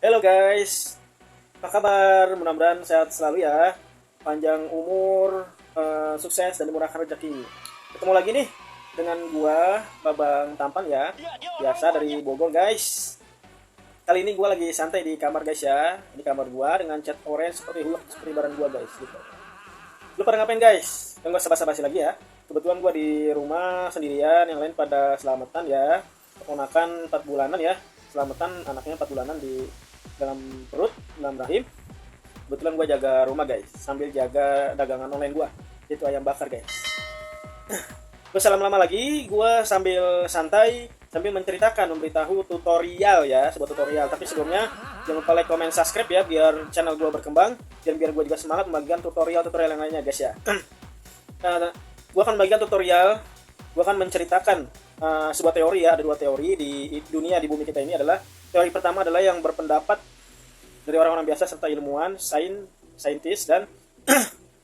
Halo guys, apa kabar? Mudah-mudahan sehat selalu ya, panjang umur, sukses dan dimurahkan rezeki. Ketemu lagi nih dengan gua Babang Tampan ya, biasa dari Bogor guys. Kali ini gua lagi santai di kamar guys ya, di kamar gua dengan cat orange seperti hulk seperti barang gua guys. Gitu. Lu pada ngapain guys? Yang gua basa-basi lagi ya. Kebetulan gua di rumah sendirian, yang lain pada selamatan ya. Keponakan 4 bulanan ya, selamatan anaknya 4 bulanan di dalam perut, dalam rahim. Kebetulan gue jaga rumah guys, sambil jaga dagangan online gue, itu ayam bakar guys. Gue lama-lama lagi, gue sambil santai, sambil menceritakan, memberitahu tutorial ya, sebuah tutorial. Tapi sebelumnya jangan lupa like, comment, subscribe ya, biar channel gue berkembang dan biar gue juga semangat membagikan tutorial-tutorial yang lainnya guys ya. Nah, gue akan membagikan tutorial, gue akan menceritakan sebuah teori ya, ada 2 teori di dunia, di bumi kita ini. Adalah teori pertama adalah yang berpendapat dari orang-orang biasa serta ilmuwan, saintis dan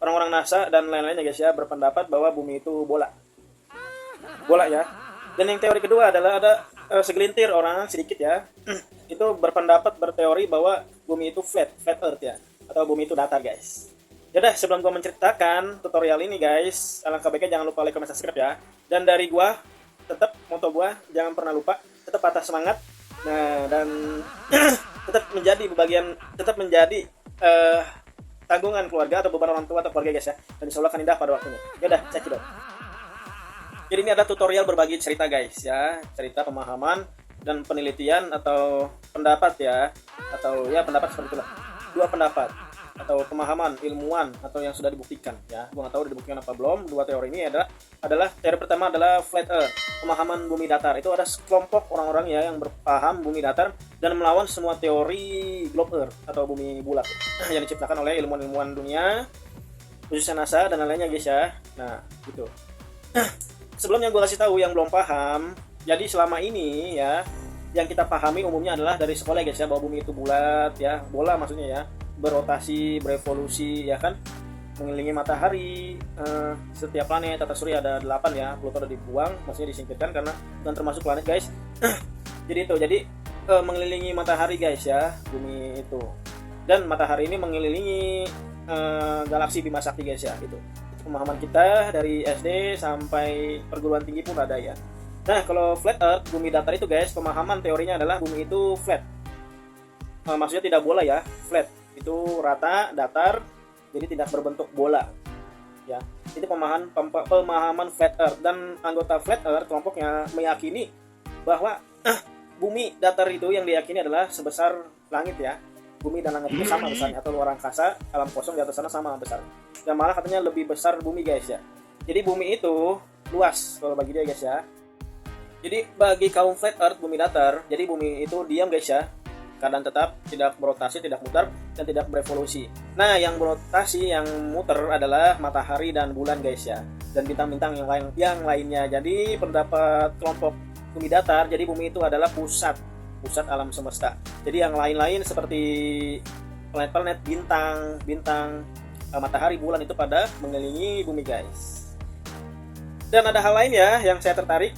orang-orang NASA dan lain-lainnya guys ya, berpendapat bahwa bumi itu bola ya. Dan yang teori kedua adalah ada segelintir orang sedikit ya, itu berteori bahwa bumi itu flat earth ya, atau bumi itu datar guys. Yaudah, sebelum gua menceritakan tutorial ini guys, alangkah baiknya jangan lupa like, comment, subscribe ya. Dan dari gua tetap moto gua, jangan pernah lupa, tetap patah semangat. Nah, dan tetap menjadi tanggungan keluarga atau beban orang tua atau keluarga guys ya. Dan insya Allah akan indah pada waktunya. Yaudah, cekidot. Jadi ini ada tutorial berbagi cerita guys ya, cerita pemahaman dan penelitian atau pendapat ya, atau ya pendapat seperti itulah. 2 pendapat atau pemahaman ilmuwan atau yang sudah dibuktikan ya. Gua nggak tahu udah dibuktikan apa belum. 2 teori ini adalah teori pertama adalah flat earth, pemahaman bumi datar. Itu ada sekelompok orang-orang ya yang berpaham bumi datar dan melawan semua teori globe earth atau bumi bulat yang diciptakan oleh ilmuwan-ilmuwan dunia, khususnya NASA dan lainnya guys ya. Nah, gitu. Sebelumnya gue kasih tahu yang belum paham. Jadi selama ini ya, yang kita pahami umumnya adalah dari sekolah guys ya, bahwa bumi itu bulat ya, bola maksudnya ya, berotasi, berevolusi ya kan, mengelilingi matahari. Setiap planet tata surya ada 8 ya, Pluto udah dibuang, maksudnya disingkirkan karena bukan termasuk planet guys. jadi mengelilingi matahari guys ya, bumi itu, dan matahari ini mengelilingi galaksi Bima Sakti guys ya. Itu pemahaman kita dari SD sampai perguruan tinggi pun ada ya. Nah, kalau flat earth, bumi datar itu guys, pemahaman teorinya adalah bumi itu flat, maksudnya tidak bola ya, flat itu rata, datar, jadi tidak berbentuk bola ya. Itu pemahaman flat earth. Dan anggota flat earth kelompoknya meyakini bahwa bumi datar itu yang diyakini adalah sebesar langit ya. Bumi dan langit itu sama besarnya, atau luar angkasa, alam kosong di atas sana sama besar. Dan malah katanya lebih besar bumi guys ya. Jadi bumi itu luas kalau bagi dia guys ya. Jadi bagi kaum flat earth, bumi datar, jadi bumi itu diam guys ya, keadaan tetap, tidak berotasi, tidak muter, dan tidak berevolusi. Nah, yang berotasi, yang muter adalah matahari dan bulan guys ya, dan bintang-bintang yang lainnya. Jadi pendapat kelompok bumi datar, jadi bumi itu adalah pusat alam semesta. Jadi yang lain-lain seperti planet-planet, bintang, matahari, bulan itu pada mengelilingi bumi guys. Dan ada hal lain ya yang saya tertarik.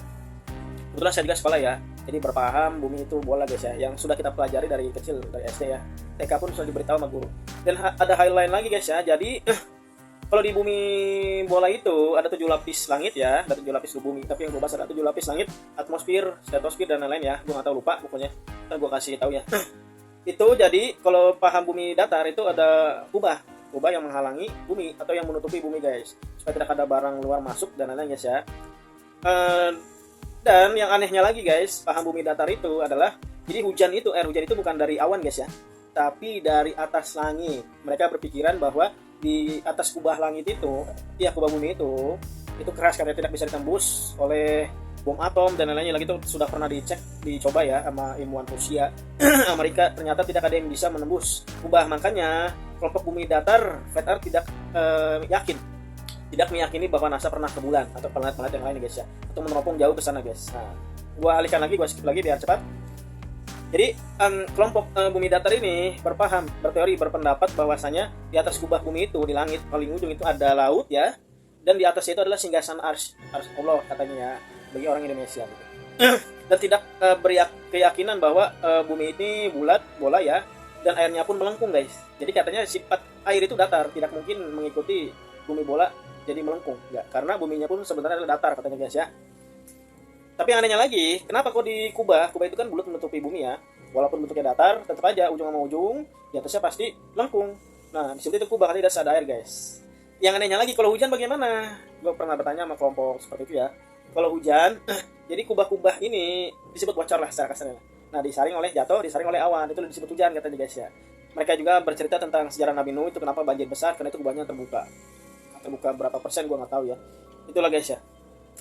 Kebetulan saya juga sekolah ya, jadi berpaham bumi itu bola guys ya, yang sudah kita pelajari dari kecil, dari SD ya, TK pun sudah diberitahu sama guru. Dan ada hal lain lagi guys ya. Jadi kalau di bumi bola itu ada 7 lapis langit ya, ada 7 lapis di bumi. Tapi yang gue bahas ada 7 lapis langit, atmosfer, stratosfer dan lain-lain ya. Gue nggak tahu, lupa pokoknya. Ntar gue kasih tahu ya. Itu jadi kalau paham bumi datar itu ada kubah yang menghalangi bumi atau yang menutupi bumi guys, supaya tidak ada barang luar masuk dan lain-lain guys ya. Dan yang anehnya lagi guys, paham bumi datar itu adalah, jadi air hujan itu bukan dari awan guys ya, tapi dari atas langit. Mereka berpikiran bahwa di atas kubah langit itu, ya kubah bumi itu keras, karena tidak bisa ditembus oleh bom atom dan lain-lainnya lagi, itu sudah pernah dicoba ya sama ilmuwan Rusia. Amerika, ternyata tidak ada yang bisa menembus kubah. Makanya kelompok bumi datar flat earth tidak meyakini bahwa NASA pernah ke bulan atau planet-planet yang lain guys ya, atau meneropong jauh ke sana guys. Nah, gua skip lagi biar cepat. Jadi kelompok bumi datar ini berpendapat bahwasanya di atas kubah bumi itu, di langit paling ujung itu ada laut ya, dan di atasnya itu adalah singgasana Ars Allah katanya ya, bagi orang Indonesia gitu. Dan tidak berkeyakinan bahwa bumi ini bulat bola ya, dan airnya pun melengkung guys. Jadi katanya sifat air itu datar, tidak mungkin mengikuti bumi bola jadi melengkung, enggak, karena buminya pun sebenarnya adalah datar katanya guys ya. Tapi yang anehnya lagi, kenapa kok di Kubah itu kan bulat menutupi bumi ya, walaupun bentuknya datar, tetap aja ujung sama ujung di atasnya pasti lengkung. Nah, di situ itu Kubah kan tidak ada air guys. Yang anehnya lagi, kalau hujan bagaimana? Gue pernah bertanya sama kelompok seperti itu ya. Kalau hujan, jadi kubah-kubah ini disebut bocor lah secara kasarnya. Nah, disaring oleh awan, itu disebut hujan katanya guys ya. Mereka juga bercerita tentang sejarah Nabi Nuh, itu kenapa banjir besar, karena itu kubahnya terbuka berapa persen gue nggak tahu ya. Itulah guys ya,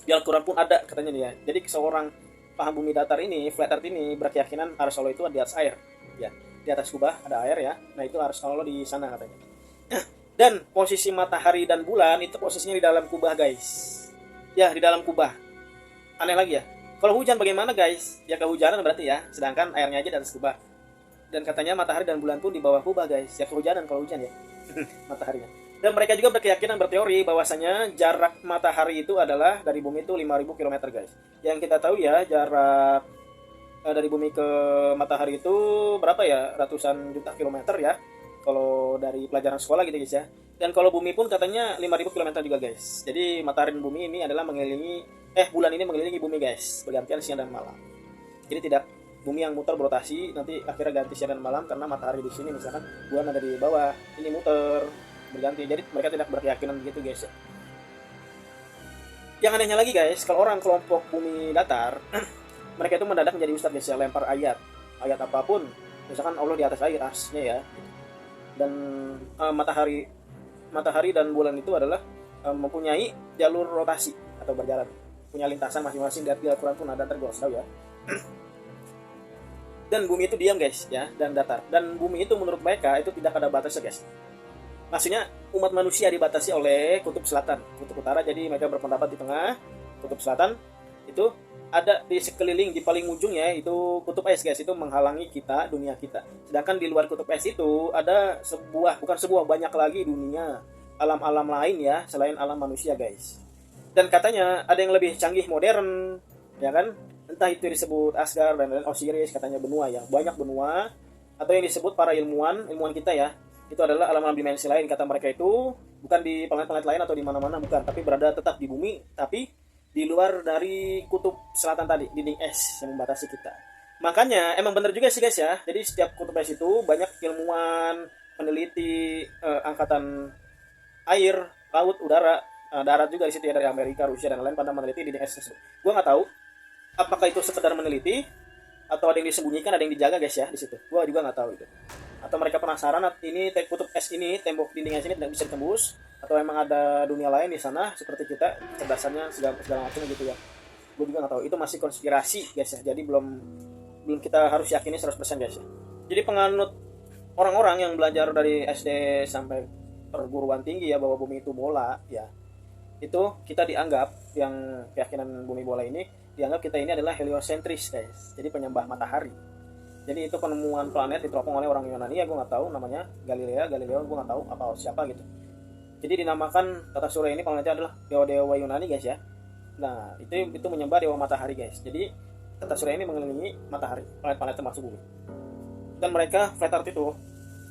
di Al-Quran pun ada katanya dia. Jadi seorang paham bumi datar ini, flat earth ini, berkeyakinan arus Allah itu di atas air ya, di atas kubah ada air ya. Nah, itu arus Allah di sana katanya. Dan posisi matahari dan bulan itu posisinya di dalam kubah guys ya, di dalam kubah. Aneh lagi ya, kalau hujan bagaimana guys? Ya kehujanan berarti ya, sedangkan airnya aja di atas kubah. Dan katanya matahari dan bulan pun di bawah kubah guys, ya kehujanan kalau hujan ya. Mataharinya. Dan mereka juga berteori bahwasanya jarak matahari itu adalah dari bumi itu 5.000 km guys. Yang kita tahu ya, jarak dari bumi ke matahari itu berapa ya, ratusan juta kilometer ya, kalau dari pelajaran sekolah gitu guys ya. Dan kalau bumi pun katanya 5.000 km juga guys. Jadi matahari dan bumi ini adalah bulan ini mengelilingi bumi guys, bergantian siang dan malam. Jadi tidak bumi yang muter berotasi, nanti akhirnya ganti siang dan malam, karena matahari di sini misalkan, bulan ada di bawah, ini muter berganti. Jadi mereka tidak berkeyakinan begitu guys ya. Yang anehnya lagi guys, kalau orang kelompok bumi datar mereka itu mendadak menjadi ustadz guys ya, lempar ayat apapun, misalkan Allah di atas air arsnya ya. Dan matahari dan bulan itu adalah mempunyai jalur rotasi atau berjalan, punya lintasan masing-masing. Dari Al-Quran pun ada, tergos tahu ya. Dan bumi itu diam guys ya, dan datar. Dan bumi itu menurut mereka itu tidak ada batasnya guys. Maksudnya umat manusia dibatasi oleh kutub selatan, kutub utara. Jadi mereka berpendapat di tengah, kutub selatan itu ada di sekeliling, di paling ujungnya itu kutub es guys, itu menghalangi kita, dunia kita. Sedangkan di luar kutub es itu ada banyak lagi dunia, alam-alam lain ya, selain alam manusia guys. Dan katanya ada yang lebih canggih modern ya kan, entah itu disebut Asgard dan lain, Osiris katanya, benua ya, banyak benua. Atau yang disebut para ilmuwan kita ya, itu adalah alam-alam dimensi lain. Kata mereka itu bukan di planet-planet lain atau di mana-mana, bukan, tapi berada tetap di bumi, tapi di luar dari kutub selatan tadi, dinding es yang membatasi kita. Makanya emang benar juga sih guys ya, jadi setiap kutub es itu banyak ilmuwan, peneliti, angkatan air, laut, udara, darat juga di situ ya, dari Amerika, Rusia dan lain pada meneliti dinding es tersebut. Gue nggak tahu apakah itu sekedar meneliti atau ada yang disembunyikan, ada yang dijaga guys ya di situ. Gue juga nggak tahu itu. Atau mereka penasaran ini kutub es ini, tembok dinding es ini tidak bisa ditembus, atau emang ada dunia lain di sana seperti kita, kecerdasannya segala macam gitu ya. Gue juga nggak tahu. Itu masih konspirasi guys ya. Jadi belum kita harus yakini 100% guys ya. Jadi penganut orang-orang yang belajar dari SD sampai perguruan tinggi ya, bahwa bumi itu bola ya, itu kita dianggap, yang keyakinan bumi bola ini dianggap kita ini adalah heliosentris guys. Jadi penyembah matahari. Jadi itu penemuan planet diteropong oleh orang Yunani ya, gue nggak tahu namanya, Galileo gue nggak tahu siapa gitu. Jadi dinamakan tata surya ini planetnya adalah dewa-dewa Yunani guys ya. Nah itu menyembah dewa matahari guys. Jadi tata surya ini mengelilingi matahari, planet-planet termasuk bumi. Dan mereka flat earth itu,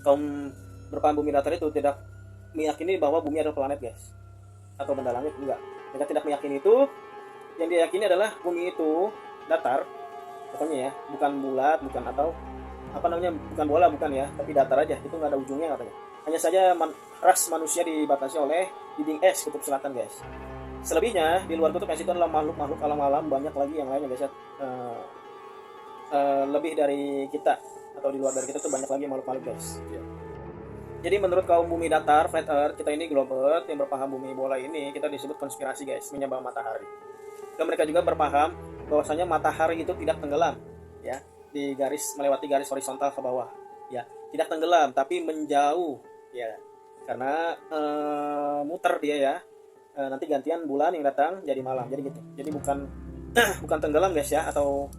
kaum berpaham bumi datar itu, tidak meyakini bahwa bumi adalah planet guys, atau benda langit, enggak. Mereka tidak meyakini itu. Yang diyakini adalah bumi itu datar, pokoknya ya, bukan bulat, bukan bukan bola, bukan ya, tapi datar aja, itu nggak ada ujungnya katanya. Hanya saja ras manusia dibatasi oleh dinding es kutub selatan guys. Selebihnya di luar kutub es itu adalah makhluk alam-alam, banyak lagi yang lainnya guys ya. Lebih dari kita atau di luar dari kita tuh banyak lagi makhluk guys. Jadi menurut kaum bumi datar, flat earth, kita ini globert yang berpaham bumi bola ini, kita disebut konspirasi guys, menyembah matahari. Dan mereka juga berpaham bahwasanya matahari itu tidak tenggelam ya di melewati garis horizontal ke bawah ya, tidak tenggelam tapi menjauh ya, karena muter dia ya. Nanti gantian bulan yang datang jadi malam, jadi gitu. Jadi bukan bukan tenggelam guys ya, atau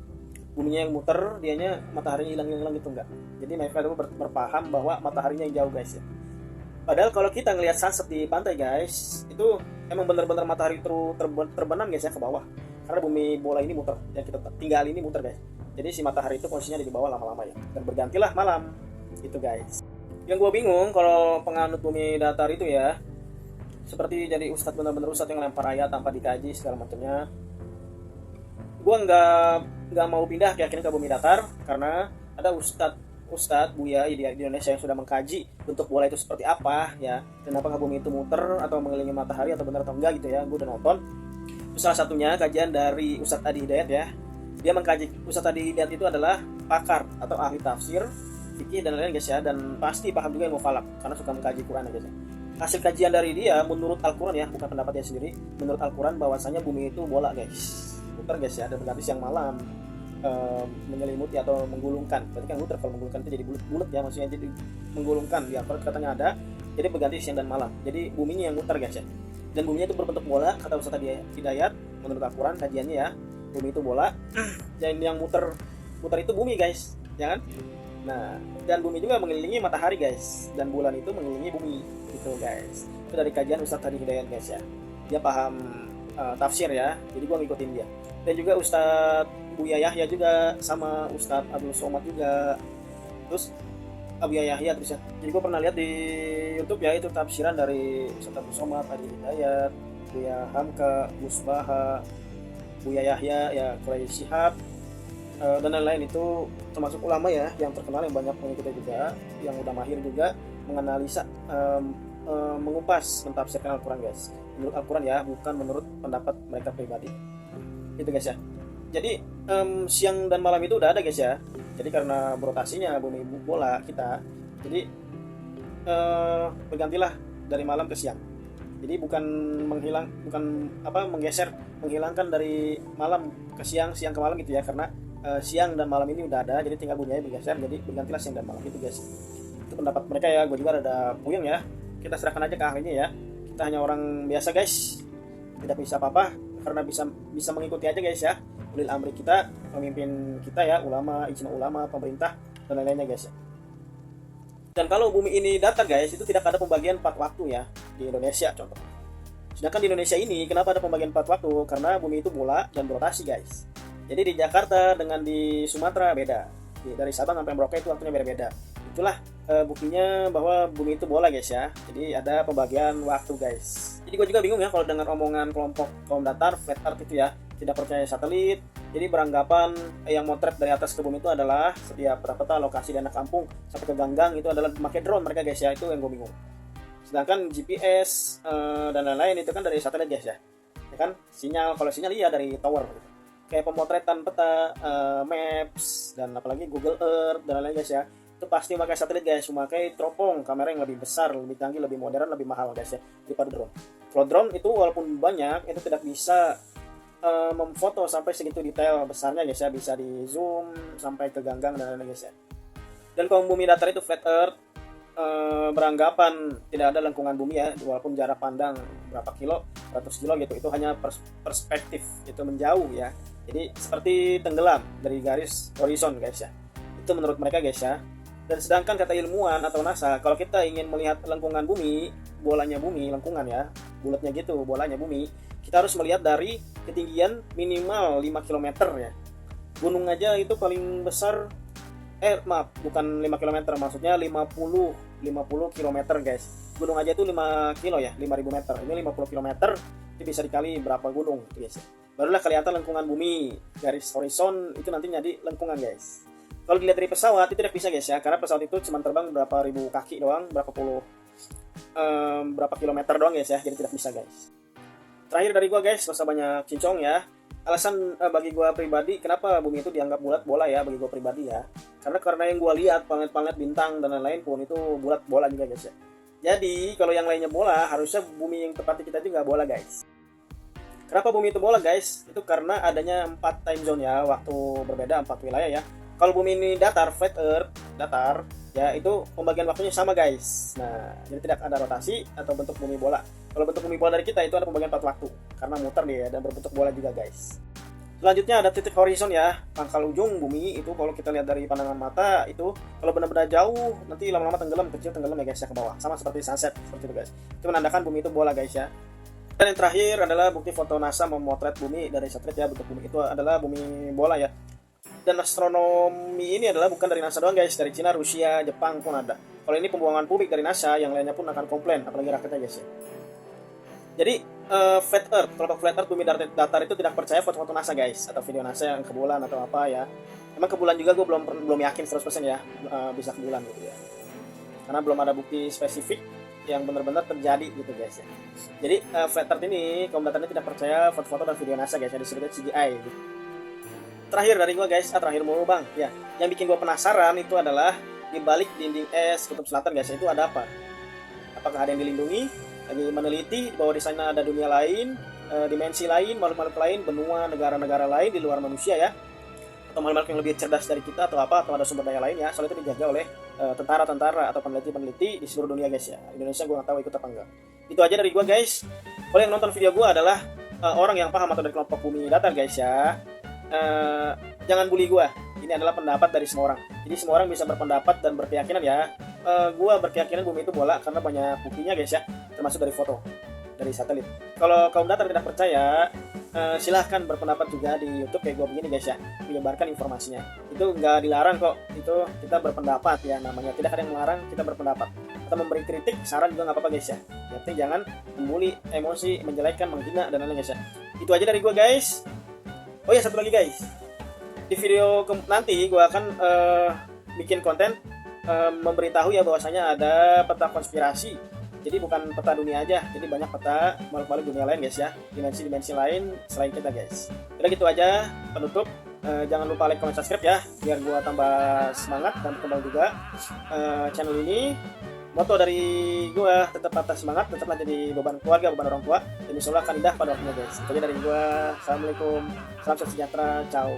buminya yang muter dianya mataharinya hilang gitu, enggak. Jadi mereka itu berpaham bahwa mataharinya yang jauh guys ya. Padahal kalau kita ngelihat sunset di pantai guys, itu emang benar-benar matahari terbenam guys ya ke bawah, karena bumi bola ini muter yang kita tinggal ini muter guys. Jadi si matahari itu posisinya di bawah lama-lama ya, dan bergantilah malam itu guys. Yang gue bingung kalau penganut bumi datar itu ya, seperti jadi ustadz, bener-bener ustadz yang lempar ayat tanpa dikaji segala macamnya. Gue nggak mau pindah keyakinan ke bumi datar, karena ada ustadz Buya di Indonesia yang sudah mengkaji bentuk bola itu seperti apa ya, dan apakah bumi itu muter atau mengelilingi matahari atau benar atau enggak gitu ya. Gue udah nonton. Salah satunya kajian dari Ustadz Adi Hidayat ya. Dia mengkaji, Ustadz Adi Hidayat itu adalah pakar atau ahli tafsir, fikih dan lain-lain guys ya, dan pasti paham juga ilmu falak karena suka mengkaji Quran guys ya. Hasil kajian dari dia menurut Al-Quran ya, bukan pendapatnya sendiri, menurut Al-Quran bahwasanya bumi itu bola guys, muter guys ya, dan berganti siang malam, menyelimuti atau menggulungkan. Berarti kan muter, kalau menggulungkan itu jadi bulat ya, maksudnya jadi menggulungkan ya, Al-Quran katanya ada, jadi berganti siang dan malam, jadi buminya yang muter guys ya, dan buminya itu berbentuk bola kata Ustadz Hidayat menurut Al-Quran kajiannya ya. Bumi itu bola dan yang muter itu bumi guys ya kan. Nah, dan bumi juga mengelilingi matahari guys, dan bulan itu mengelilingi bumi gitu guys. Itu dari kajian Ustadz Adi Hidayat guys ya. Dia paham tafsir ya, jadi gua ngikutin dia. Dan juga Ustadz Buya Yahya juga, sama Ustadz Abdul Somad juga, terus Abu Yahya terus ya. Jadi gua pernah lihat di YouTube ya, itu tafsiran dari Ustadz Abdul Somad, Adi Hidayat, Buya Hamka, Gus Baha, Buya Yahya ya, Quraisy Shihab, dan lain-lain. Itu termasuk ulama ya yang terkenal, yang banyak pengikutnya juga, yang udah mahir juga menganalisa, mengupas, mentafsirkan Al-Quran guys, menurut Al-Quran ya, bukan menurut pendapat mereka pribadi itu guys ya. Jadi siang dan malam itu udah ada guys ya. Jadi karena berotasinya bumi bola kita, jadi bergantilah dari malam ke siang. Jadi bukan menghilangkan dari malam ke siang ke malam gitu ya, karena siang dan malam ini udah ada, jadi tinggal buminya bergeser, jadi bergantilah siang dan malam itu guys. Itu pendapat mereka ya, gue juga ada puyeng ya. Kita serahkan aja ke ahlinya ya, kita hanya orang biasa guys, tidak bisa apa-apa, karena bisa mengikuti aja guys ya, ulil amri kita, pemimpin kita ya, ulama, ijma ulama, pemerintah dan lain-lainnya guys ya. Dan kalau bumi ini datar guys, itu tidak ada pembagian 4 waktu ya di Indonesia contoh. Sedangkan di Indonesia ini kenapa ada pembagian 4 waktu? Karena bumi itu bola dan berotasi guys. Jadi di Jakarta dengan di Sumatera beda. Dari Sabang sampai Merauke itu waktunya beda-beda. Itulah buktinya bahwa bumi itu bola guys ya. Jadi ada pembagian waktu guys. Jadi gue juga bingung ya kalau dengar omongan kelompok kaum datar, flat earth itu ya, tidak percaya satelit. Jadi beranggapan yang motret dari atas ke bumi itu adalah setiap peta lokasi di anak kampung sampai ke ganggang itu adalah memakai drone mereka guys ya. Itu yang gue bingung. Sedangkan GPS dan lain-lain itu kan dari satelit guys ya. Ya kan, kalau sinyal iya dari tower gitu. Kayak pemotretan peta, maps, dan apalagi Google Earth dan lain-lain guys ya, itu pasti pakai satelit guys, memakai teropong, kamera yang lebih besar, lebih canggih, lebih modern, lebih mahal guys ya daripada drone. Kalau drone itu walaupun banyak, itu tidak bisa memfoto sampai segitu detail besarnya guys ya, bisa di zoom sampai ke ganggang dan lain-lain guys ya. Dan kaum bumi datar itu flat earth beranggapan tidak ada lengkungan bumi ya, walaupun jarak pandang berapa kilo, 100 kilo gitu, itu hanya perspektif, itu menjauh ya. Jadi seperti tenggelam dari garis horizon guys ya. Itu menurut mereka guys ya. Dan sedangkan kata ilmuwan atau NASA, kalau kita ingin melihat lengkungan bumi, bolanya bumi, lengkungan ya, bulatnya gitu, bolanya bumi, kita harus melihat dari ketinggian minimal 5 km ya. Gunung aja itu paling besar, bukan 5 km, maksudnya 50 km guys. Gunung aja itu 5 kilo ya, 5000 meter. Ini 50 km, itu bisa dikali berapa gunung guys. Barulah kelihatan lengkungan bumi, garis horizon itu nanti jadi lengkungan guys. Kalau dilihat dari pesawat itu tidak bisa guys ya, karena pesawat itu cuma terbang berapa ribu kaki doang, berapa kilometer doang guys ya, jadi tidak bisa guys. Terakhir dari gua guys, gak usah banyak cincong ya. Alasan bagi gua pribadi kenapa bumi itu dianggap bulat bola ya, bagi gua pribadi ya, karena yang gua lihat planet-planet bintang dan lain-lain pun itu bulat bola juga guys ya. Jadi kalau yang lainnya bola, harusnya bumi yang tepat kita juga bola guys. Kenapa bumi itu bola guys? Itu karena adanya 4 time zone ya, waktu berbeda 4 wilayah ya. Kalau bumi ini datar, flat earth, datar, ya itu pembagian waktunya sama guys. Nah, jadi tidak ada rotasi atau bentuk bumi bola. Kalau bentuk bumi bola dari kita itu ada pembagian 4 waktu, karena muter dia dan berbentuk bola juga guys. Selanjutnya ada titik horizon ya, pangkal ujung bumi itu kalau kita lihat dari pandangan mata itu kalau benar-benar jauh nanti lama-lama tenggelam, kecil tenggelam ya guys ya ke bawah. Sama seperti sunset seperti itu guys. Itu menandakan bumi itu bola guys ya. Dan yang terakhir adalah bukti foto NASA memotret bumi dari satelit ya, bentuk bumi itu adalah bumi bola ya. Dan astronomi ini adalah bukan dari NASA doang guys, dari Cina, Rusia, Jepang pun ada. Kalau ini pembuangan publik dari NASA, yang lainnya pun akan komplain, apalagi raketnya guys ya. Jadi flat earth, kelompok flat earth bumi datar itu tidak percaya foto-foto NASA guys, atau video NASA yang ke bulan atau apa ya. Emang ke bulan juga gue belum yakin 100% ya bisa ke bulan gitu ya. Karena belum ada bukti spesifik yang benar-benar terjadi gitu guys ya. Jadi flat earth ini kaum datar ini tidak percaya foto-foto dan video NASA guys, yang disebut CGI gitu. Terakhir dari gue guys, terakhir mulu bang ya. Yang bikin gue penasaran itu adalah di balik dinding es kutub selatan guys, itu ada apa? Apakah ada yang dilindungi? Lagi meneliti bahwa di sana ada dunia lain, dimensi lain, makhluk-makhluk lain, benua, negara-negara lain di luar manusia ya, atau makhluk yang lebih cerdas dari kita atau apa, atau ada sumber daya lain ya. Soal itu dijaga oleh tentara-tentara atau peneliti-peneliti di seluruh dunia guys ya. Indonesia gue nggak tahu ikut apa enggak. Itu aja dari gue guys. Kalau yang nonton video gue adalah orang yang paham atau dari kelompok bumi datar guys ya, jangan bully gue. Ini adalah pendapat dari semua orang. Jadi semua orang bisa berpendapat dan berkeyakinan ya. Gue berkeyakinan bumi itu bola karena banyak buktinya guys ya, termasuk dari foto dari satelit. Kalau kaum datar tidak percaya, silahkan berpendapat juga di YouTube kayak gue begini guys ya, menyebarkan informasinya. Itu nggak dilarang kok, itu kita berpendapat ya namanya. Tidak ada yang melarang kita berpendapat atau memberi kritik, saran juga nggak apa-apa guys ya. Jadi jangan membuli, emosi, menjelekkan, menghina dan lain-lain guys ya. Itu aja dari gue guys. Oh ya satu lagi guys, di video nanti gue akan bikin konten memberitahu ya bahwasanya ada peta konspirasi. Jadi bukan peta dunia aja, jadi banyak peta makhluk-makhluk dunia lain guys ya, dimensi-dimensi lain selain kita guys. Udah gitu aja penutup. Jangan lupa like, comment, subscribe ya, biar gua tambah semangat dan berkembang juga channel ini. Moto dari gua tetap patah semangat, tetaplah jadi beban keluarga, beban orang tua, dan insya Allah akan indah pada waktunya guys. Itu aja dari gua. Assalamualaikum, salam sejahtera, ciao.